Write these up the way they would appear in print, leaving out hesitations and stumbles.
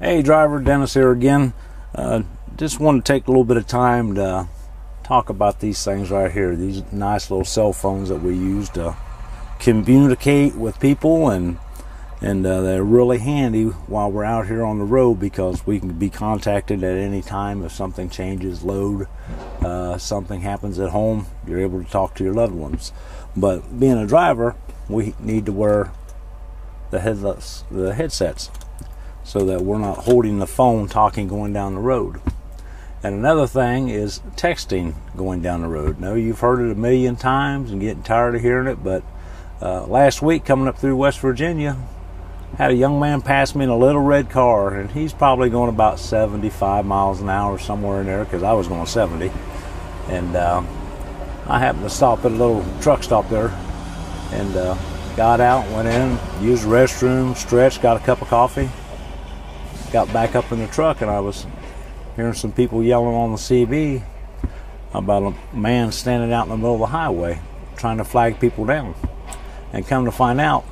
Hey driver, Dennis here again. Just want to take a little bit of time to talk about these things right here. These nice little cell phones that we use to communicate with people, and they're really handy while we're out here on the road because we can be contacted at any time if something changes, load, something happens at home. You're able to talk to your loved ones. But being a driver, we need to wear the headsets, so that we're not holding the phone talking going down the road. And another thing is texting going down the road. Now, you've heard it a million times and getting tired of hearing it, but last week coming up through West Virginia, had a young man pass me in a little red car, and he's probably going about 75 miles an hour, somewhere in there, because I was going 70. And I happened to stop at a little truck stop there, and got out, went in, used the restroom, stretched, got a cup of coffee, got back up in the truck, and I was hearing some people yelling on the CB about a man standing out in the middle of the highway trying to flag people down. And come to find out,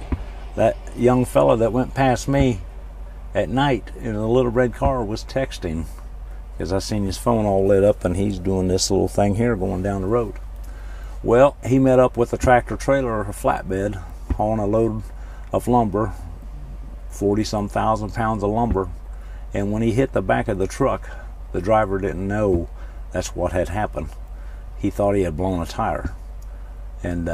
that young fella that went past me at night in a little red car was texting, because I seen his phone all lit up and he's doing this little thing here going down the road. Well, he met up with a tractor trailer or a flatbed hauling a load of lumber, 40-some thousand pounds of lumber. And when he hit the back of the truck, the driver didn't know that's what had happened. He thought he had blown a tire. And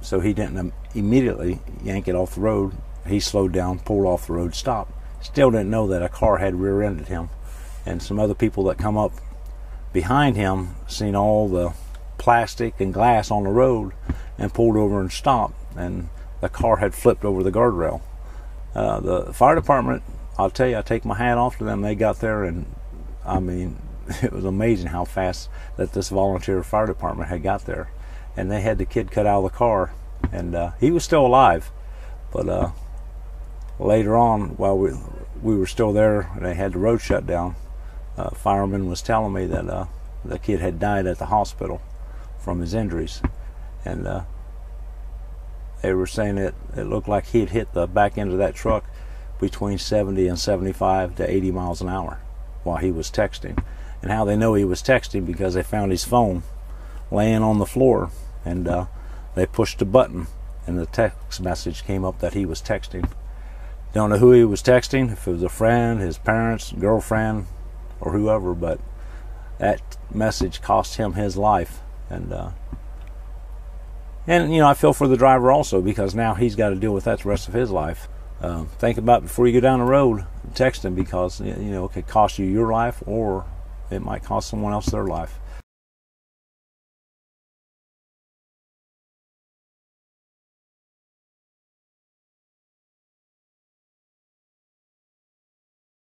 so he didn't immediately yank it off the road. He slowed down, pulled off the road, stopped. Still didn't know that a car had rear-ended him. And some other people that come up behind him seen all the plastic and glass on the road and pulled over and stopped. And the car had flipped over the guardrail. The fire department, I'll tell you, I take my hat off to them. They got there, and I mean, it was amazing how fast that this volunteer fire department had got there. And they had the kid cut out of the car, and he was still alive. But later on, while we were still there, and they had the road shut down, fireman was telling me that the kid had died at the hospital from his injuries. And they were saying that it looked like he had hit the back end of that truck between 70 and 75 to 80 miles an hour while he was texting. And how they know he was texting, because they found his phone laying on the floor, and they pushed a button and the text message came up that he was texting. Don't know who he was texting, if it was a friend, his parents, girlfriend, or whoever, but that message cost him his life. And you know, I feel for the driver also, because now he's got to deal with that the rest of his life. Think about it before you go down the road texting, because you know, it could cost you your life, or it might cost someone else their life.